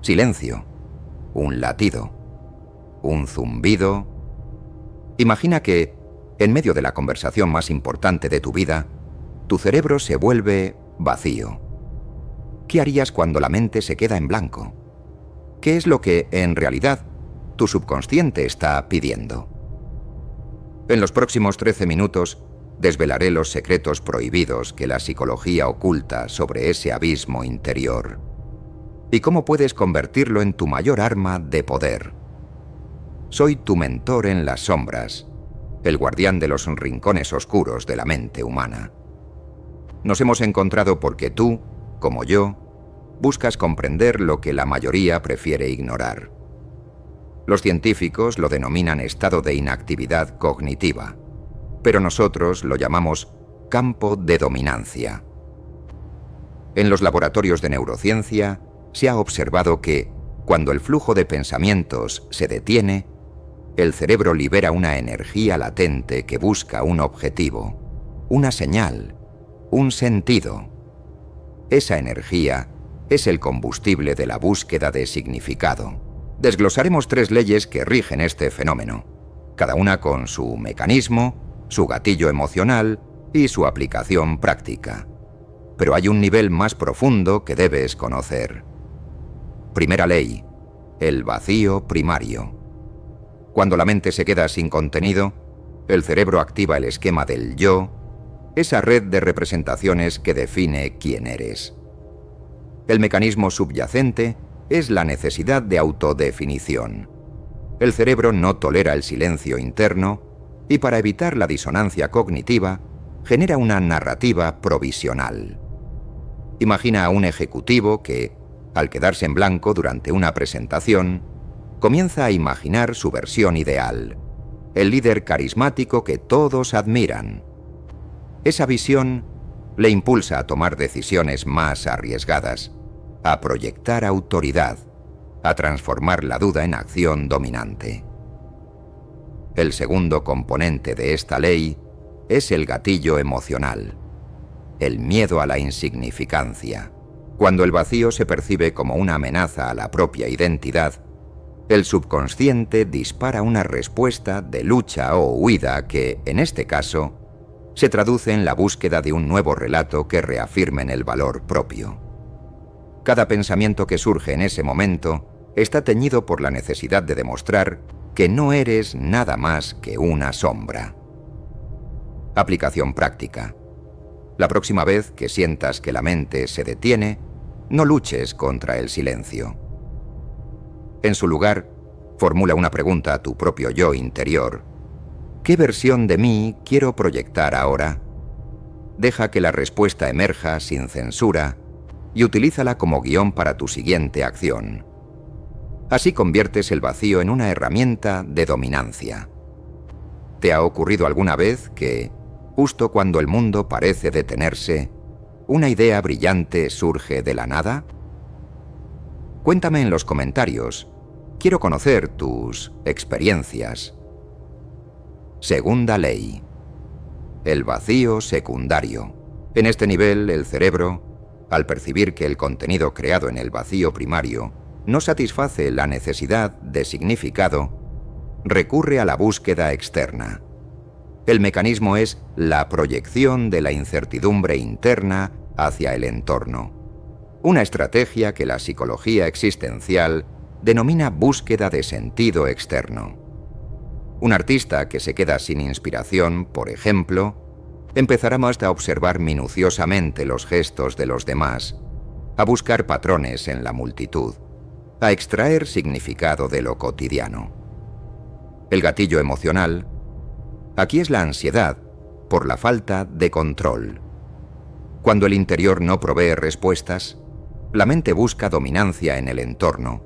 Silencio, un latido, un zumbido. Imagina que, en medio de la conversación más importante de tu vida, tu cerebro se vuelve vacío. ¿Qué harías cuando la mente se queda en blanco? ¿Qué es lo que, en realidad, tu subconsciente está pidiendo? En los próximos 13 minutos, desvelaré los secretos prohibidos que la psicología oculta sobre ese abismo interior y cómo puedes convertirlo en tu mayor arma de poder. Soy tu mentor en las sombras, el guardián de los rincones oscuros de la mente humana. Nos hemos encontrado porque tú, como yo, buscas comprender lo que la mayoría prefiere ignorar. Los científicos lo denominan estado de inactividad cognitiva, pero nosotros lo llamamos campo de dominancia. En los laboratorios de neurociencia se ha observado que, cuando el flujo de pensamientos se detiene, el cerebro libera una energía latente que busca un objetivo, una señal, un sentido. Esa energía es el combustible de la búsqueda de significado. Desglosaremos 3 leyes que rigen este fenómeno, cada una con su mecanismo, su gatillo emocional y su aplicación práctica. Pero hay un nivel más profundo que debes conocer. Primera ley, el vacío primario. Cuando la mente se queda sin contenido, el cerebro activa el esquema del yo, esa red de representaciones que define quién eres. El mecanismo subyacente es la necesidad de autodefinición. El cerebro no tolera el silencio interno y, para evitar la disonancia cognitiva, genera una narrativa provisional. Imagina a un ejecutivo que, al quedarse en blanco durante una presentación, comienza a imaginar su versión ideal, el líder carismático que todos admiran. Esa visión le impulsa a tomar decisiones más arriesgadas, a proyectar autoridad, a transformar la duda en acción dominante. El segundo componente de esta ley es el gatillo emocional, el miedo a la insignificancia. Cuando el vacío se percibe como una amenaza a la propia identidad, el subconsciente dispara una respuesta de lucha o huida que, en este caso, se traduce en la búsqueda de un nuevo relato que reafirme el valor propio. Cada pensamiento que surge en ese momento está teñido por la necesidad de demostrar que no eres nada más que una sombra. Aplicación práctica. La próxima vez que sientas que la mente se detiene, no luches contra el silencio. En su lugar, formula una pregunta a tu propio yo interior. ¿Qué versión de mí quiero proyectar ahora? Deja que la respuesta emerja sin censura y utilízala como guión para tu siguiente acción. Así conviertes el vacío en una herramienta de dominancia. ¿Te ha ocurrido alguna vez que, justo cuando el mundo parece detenerse, una idea brillante surge de la nada? Cuéntame en los comentarios. Quiero conocer tus experiencias. Segunda ley. El vacío secundario. En este nivel, el cerebro, al percibir que el contenido creado en el vacío primario no satisface la necesidad de significado, recurre a la búsqueda externa. El mecanismo es la proyección de la incertidumbre interna hacia el entorno. Una estrategia que la psicología existencial denomina búsqueda de sentido externo. Un artista que se queda sin inspiración, por ejemplo, empezará más a observar minuciosamente los gestos de los demás, a buscar patrones en la multitud, a extraer significado de lo cotidiano. El gatillo emocional, aquí es la ansiedad por la falta de control. Cuando el interior no provee respuestas, la mente busca dominancia en el entorno,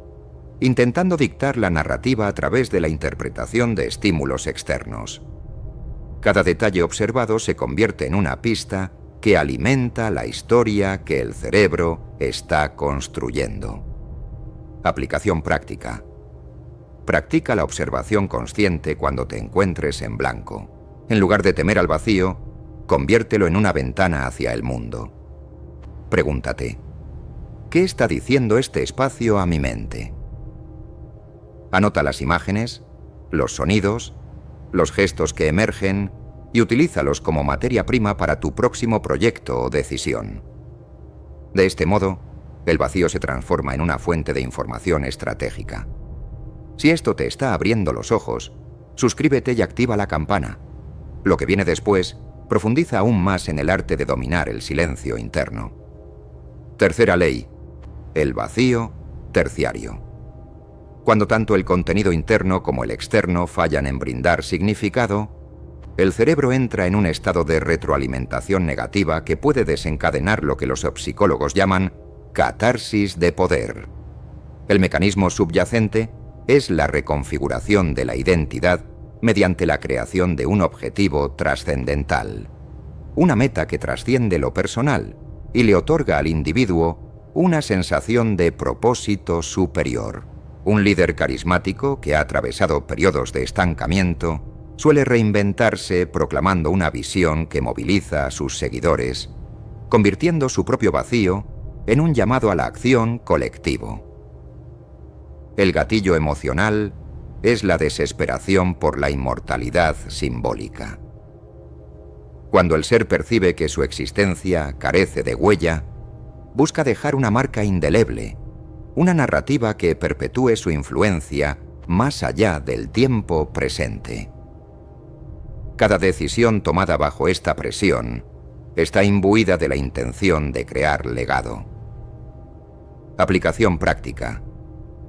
intentando dictar la narrativa a través de la interpretación de estímulos externos. Cada detalle observado se convierte en una pista que alimenta la historia que el cerebro está construyendo. Aplicación práctica. Practica la observación consciente cuando te encuentres en blanco. En lugar de temer al vacío, conviértelo en una ventana hacia el mundo. Pregúntate, ¿qué está diciendo este espacio a mi mente? Anota las imágenes, los sonidos, los gestos que emergen y utilízalos como materia prima para tu próximo proyecto o decisión. De este modo, el vacío se transforma en una fuente de información estratégica. Si esto te está abriendo los ojos, suscríbete y activa la campana. Lo que viene después profundiza aún más en el arte de dominar el silencio interno. Tercera ley: el vacío terciario. Cuando tanto el contenido interno como el externo fallan en brindar significado, el cerebro entra en un estado de retroalimentación negativa que puede desencadenar lo que los psicólogos llaman catarsis de poder. El mecanismo subyacente es la reconfiguración de la identidad mediante la creación de un objetivo trascendental, una meta que trasciende lo personal y le otorga al individuo una sensación de propósito superior. Un líder carismático que ha atravesado periodos de estancamiento suele reinventarse proclamando una visión que moviliza a sus seguidores, convirtiendo su propio vacío en un llamado a la acción colectivo. El gatillo emocional es la desesperación por la inmortalidad simbólica. Cuando el ser percibe que su existencia carece de huella, busca dejar una marca indeleble, una narrativa que perpetúe su influencia más allá del tiempo presente. Cada decisión tomada bajo esta presión está imbuida de la intención de crear legado. Aplicación práctica.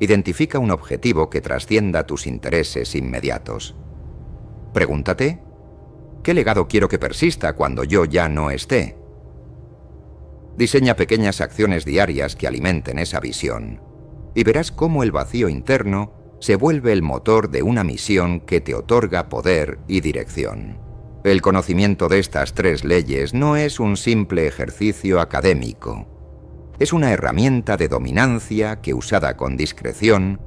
Identifica un objetivo que trascienda tus intereses inmediatos. Pregúntate: ¿qué legado quiero que persista cuando yo ya no esté? Diseña pequeñas acciones diarias que alimenten esa visión, y verás cómo el vacío interno se vuelve el motor de una misión que te otorga poder y dirección. El conocimiento de estas tres leyes no es un simple ejercicio académico. Es una herramienta de dominancia que, usada con discreción,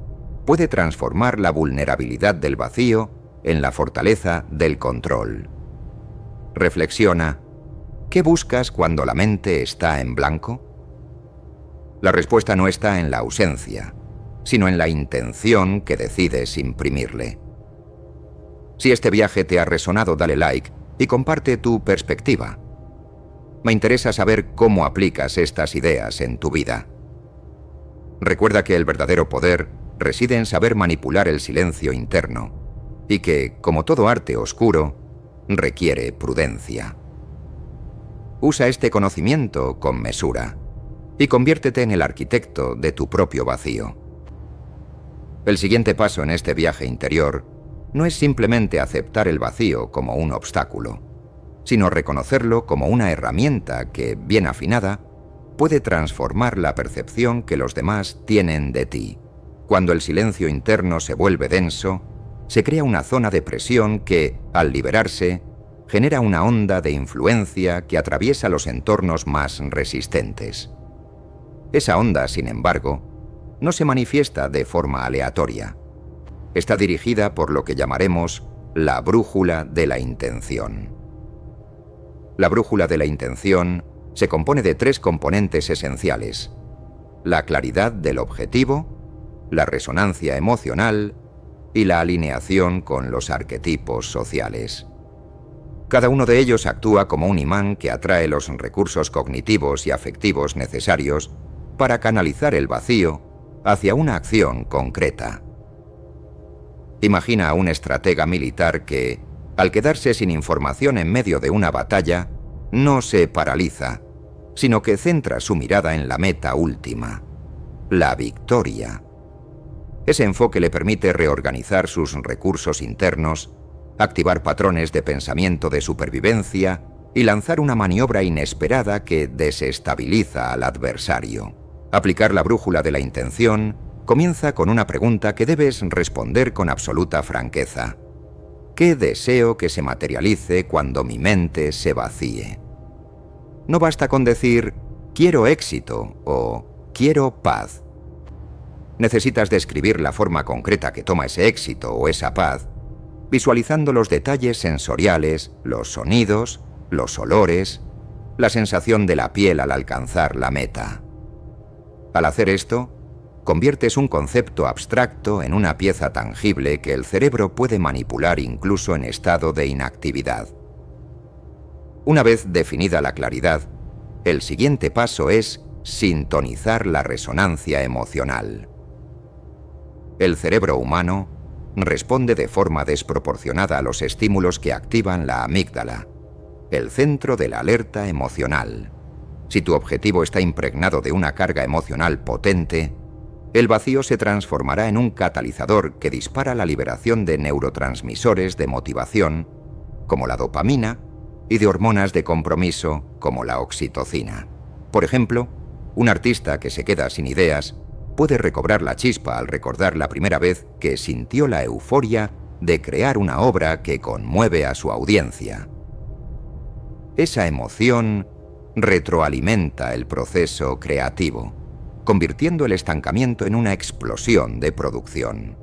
puede transformar la vulnerabilidad del vacío en la fortaleza del control. Reflexiona: ¿qué buscas cuando la mente está en blanco? La respuesta no está en la ausencia, sino en la intención que decides imprimirle. Si este viaje te ha resonado, dale like y comparte tu perspectiva. Me interesa saber cómo aplicas estas ideas en tu vida. Recuerda que el verdadero poder reside en saber manipular el silencio interno y que, como todo arte oscuro, requiere prudencia. Usa este conocimiento con mesura y conviértete en el arquitecto de tu propio vacío. El siguiente paso en este viaje interior no es simplemente aceptar el vacío como un obstáculo, sino reconocerlo como una herramienta que, bien afinada, puede transformar la percepción que los demás tienen de ti. Cuando el silencio interno se vuelve denso, se crea una zona de presión que, al liberarse, genera una onda de influencia que atraviesa los entornos más resistentes. Esa onda, sin embargo, no se manifiesta de forma aleatoria. Está dirigida por lo que llamaremos la brújula de la intención. La brújula de la intención se compone de tres componentes esenciales: la claridad del objetivo, la resonancia emocional y la alineación con los arquetipos sociales. Cada uno de ellos actúa como un imán que atrae los recursos cognitivos y afectivos necesarios para canalizar el vacío hacia una acción concreta. Imagina a un estratega militar que, al quedarse sin información en medio de una batalla, no se paraliza, sino que centra su mirada en la meta última, la victoria. Ese enfoque le permite reorganizar sus recursos internos, activar patrones de pensamiento de supervivencia y lanzar una maniobra inesperada que desestabiliza al adversario. Aplicar la brújula de la intención comienza con una pregunta que debes responder con absoluta franqueza. ¿Qué deseo que se materialice cuando mi mente se vacíe? No basta con decir «quiero éxito» o «quiero paz». Necesitas describir la forma concreta que toma ese éxito o esa paz, visualizando los detalles sensoriales, los sonidos, los olores, la sensación de la piel al alcanzar la meta. Al hacer esto, conviertes un concepto abstracto en una pieza tangible que el cerebro puede manipular incluso en estado de inactividad. Una vez definida la claridad, el siguiente paso es sintonizar la resonancia emocional. El cerebro humano responde de forma desproporcionada a los estímulos que activan la amígdala, el centro de la alerta emocional. Si tu objetivo está impregnado de una carga emocional potente, el vacío se transformará en un catalizador que dispara la liberación de neurotransmisores de motivación, como la dopamina, y de hormonas de compromiso, como la oxitocina. Por ejemplo, un artista que se queda sin ideas puede recobrar la chispa al recordar la primera vez que sintió la euforia de crear una obra que conmueve a su audiencia. Esa emoción retroalimenta el proceso creativo, convirtiendo el estancamiento en una explosión de producción.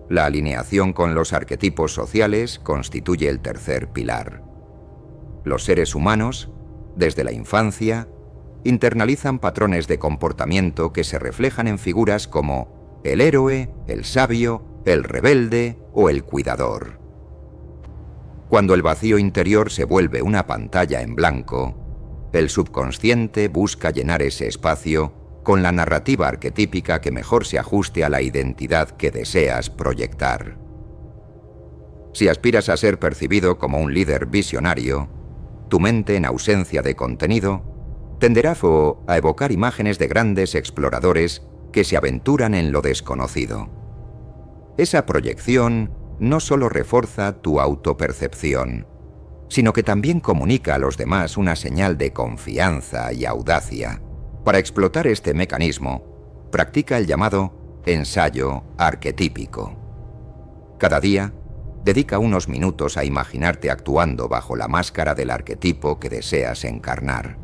La alineación con los arquetipos sociales constituye el tercer pilar. Los seres humanos, desde la infancia, internalizan patrones de comportamiento que se reflejan en figuras como el héroe, el sabio, el rebelde o el cuidador. Cuando el vacío interior se vuelve una pantalla en blanco, el subconsciente busca llenar ese espacio con la narrativa arquetípica que mejor se ajuste a la identidad que deseas proyectar. Si aspiras a ser percibido como un líder visionario, tu mente, en ausencia de contenido, tenderá a evocar imágenes de grandes exploradores que se aventuran en lo desconocido. Esa proyección no solo refuerza tu autopercepción, sino que también comunica a los demás una señal de confianza y audacia. Para explotar este mecanismo, practica el llamado ensayo arquetípico. Cada día, dedica unos minutos a imaginarte actuando bajo la máscara del arquetipo que deseas encarnar.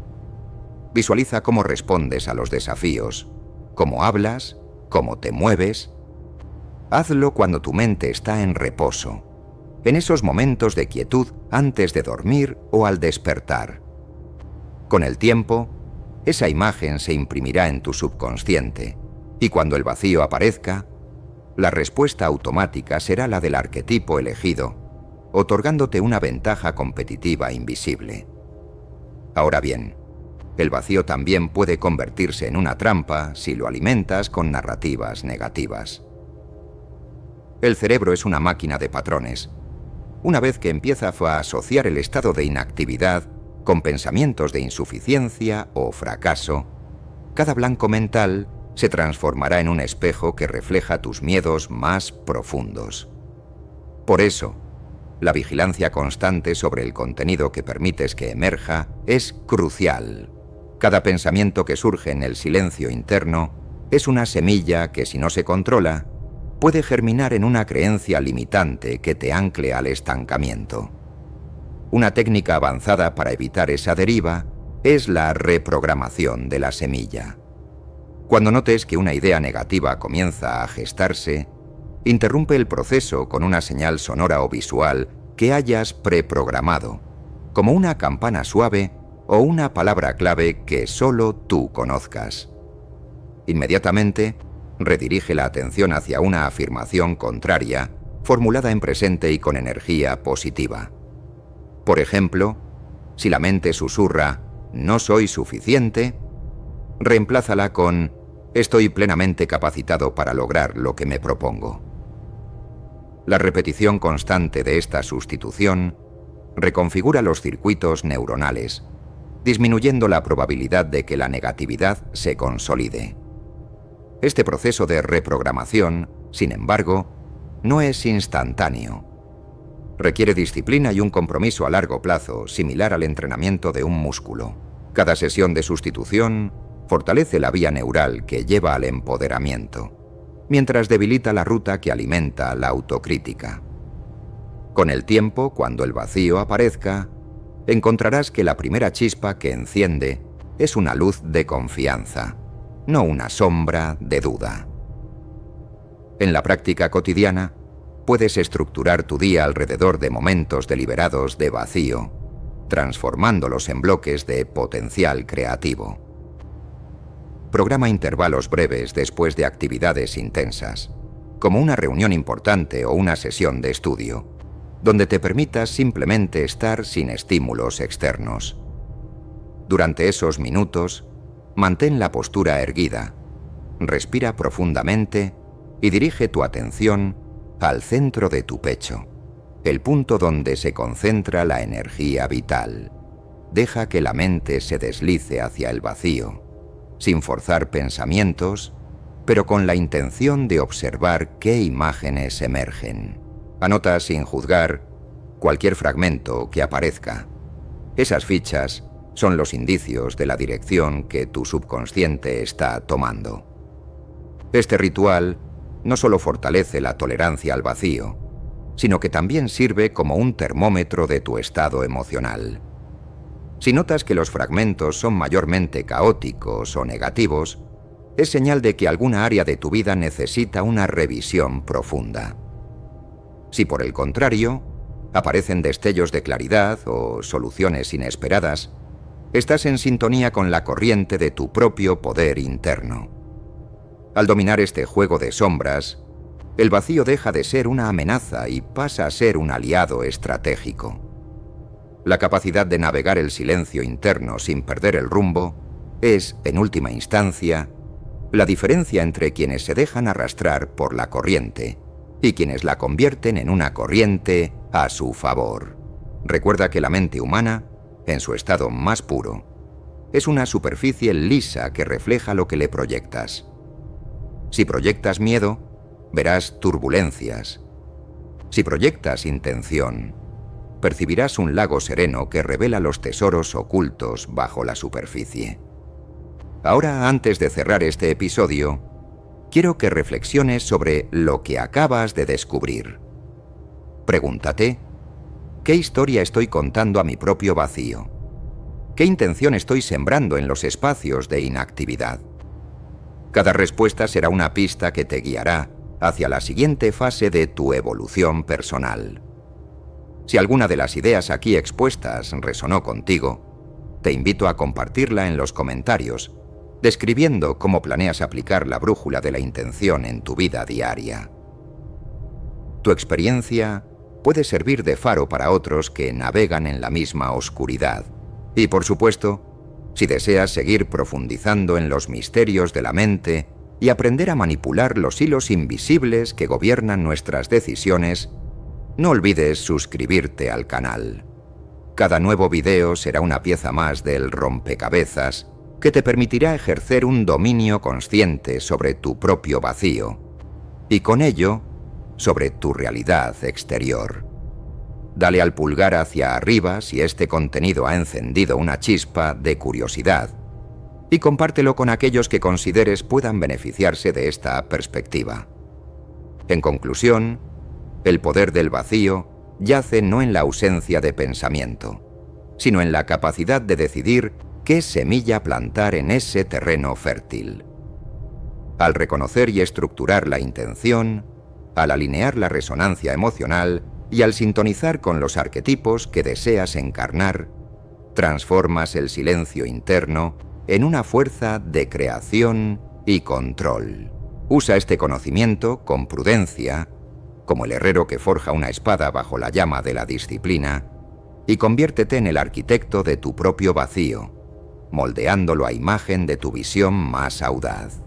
Visualiza cómo respondes a los desafíos, cómo hablas, cómo te mueves. Hazlo cuando tu mente está en reposo, en esos momentos de quietud antes de dormir o al despertar. Con el tiempo, esa imagen se imprimirá en tu subconsciente, y cuando el vacío aparezca, la respuesta automática será la del arquetipo elegido, otorgándote una ventaja competitiva invisible. Ahora bien, el vacío también puede convertirse en una trampa si lo alimentas con narrativas negativas. El cerebro es una máquina de patrones. Una vez que empieza a asociar el estado de inactividad con pensamientos de insuficiencia o fracaso, cada blanco mental se transformará en un espejo que refleja tus miedos más profundos. Por eso, la vigilancia constante sobre el contenido que permites que emerja es crucial. Cada pensamiento que surge en el silencio interno es una semilla que, si no se controla, puede germinar en una creencia limitante que te ancle al estancamiento. Una técnica avanzada para evitar esa deriva es la reprogramación de la semilla. Cuando notes que una idea negativa comienza a gestarse, interrumpe el proceso con una señal sonora o visual que hayas preprogramado, como una campana suave o una palabra clave que solo tú conozcas. Inmediatamente, redirige la atención hacia una afirmación contraria, formulada en presente y con energía positiva. Por ejemplo, si la mente susurra «no soy suficiente», reemplázala con «estoy plenamente capacitado para lograr lo que me propongo». La repetición constante de esta sustitución reconfigura los circuitos neuronales, disminuyendo la probabilidad de que la negatividad se consolide. Este proceso de reprogramación, sin embargo, no es instantáneo. Requiere disciplina y un compromiso a largo plazo, similar al entrenamiento de un músculo. Cada sesión de sustitución fortalece la vía neural que lleva al empoderamiento, mientras debilita la ruta que alimenta la autocrítica. Con el tiempo, cuando el vacío aparezca, encontrarás que la primera chispa que enciende es una luz de confianza, no una sombra de duda. En la práctica cotidiana, puedes estructurar tu día alrededor de momentos deliberados de vacío, transformándolos en bloques de potencial creativo. programa intervalos breves después de actividades intensas, como una reunión importante o una sesión de estudio, donde te permitas simplemente estar sin estímulos externos. Durante esos minutos, mantén la postura erguida, respira profundamente y dirige tu atención al centro de tu pecho, el punto donde se concentra la energía vital. Deja que la mente se deslice hacia el vacío, sin forzar pensamientos, pero con la intención de observar qué imágenes emergen. Anota sin juzgar cualquier fragmento que aparezca. Esas fichas son los indicios de la dirección que tu subconsciente está tomando. Este ritual no solo fortalece la tolerancia al vacío, sino que también sirve como un termómetro de tu estado emocional. Si notas que los fragmentos son mayormente caóticos o negativos, es señal de que alguna área de tu vida necesita una revisión profunda. Si por el contrario, aparecen destellos de claridad o soluciones inesperadas, estás en sintonía con la corriente de tu propio poder interno. Al dominar este juego de sombras, el vacío deja de ser una amenaza y pasa a ser un aliado estratégico. La capacidad de navegar el silencio interno sin perder el rumbo es, en última instancia, la diferencia entre quienes se dejan arrastrar por la corriente y quienes la convierten en una corriente a su favor. Recuerda que la mente humana, en su estado más puro, es una superficie lisa que refleja lo que le proyectas. Si proyectas miedo, verás turbulencias. Si proyectas intención, percibirás un lago sereno que revela los tesoros ocultos bajo la superficie. Ahora, antes de cerrar este episodio, quiero que reflexiones sobre lo que acabas de descubrir. Pregúntate, ¿qué historia estoy contando a mi propio vacío? ¿Qué intención estoy sembrando en los espacios de inactividad? Cada respuesta será una pista que te guiará hacia la siguiente fase de tu evolución personal. Si alguna de las ideas aquí expuestas resonó contigo, te invito a compartirla en los comentarios, describiendo cómo planeas aplicar la brújula de la intención en tu vida diaria. Tu experiencia puede servir de faro para otros que navegan en la misma oscuridad. Y por supuesto, si deseas seguir profundizando en los misterios de la mente y aprender a manipular los hilos invisibles que gobiernan nuestras decisiones, no olvides suscribirte al canal. Cada nuevo video será una pieza más del rompecabezas que te permitirá ejercer un dominio consciente sobre tu propio vacío y con ello sobre tu realidad exterior. Dale al pulgar hacia arriba si este contenido ha encendido una chispa de curiosidad y compártelo con aquellos que consideres puedan beneficiarse de esta perspectiva. En conclusión, el poder del vacío yace no en la ausencia de pensamiento, sino en la capacidad de decidir qué semilla plantar en ese terreno fértil. Al reconocer y estructurar la intención, al alinear la resonancia emocional y al sintonizar con los arquetipos que deseas encarnar, transformas el silencio interno en una fuerza de creación y control. Usa este conocimiento con prudencia, como el herrero que forja una espada bajo la llama de la disciplina, y conviértete en el arquitecto de tu propio vacío, moldeándolo a imagen de tu visión más audaz.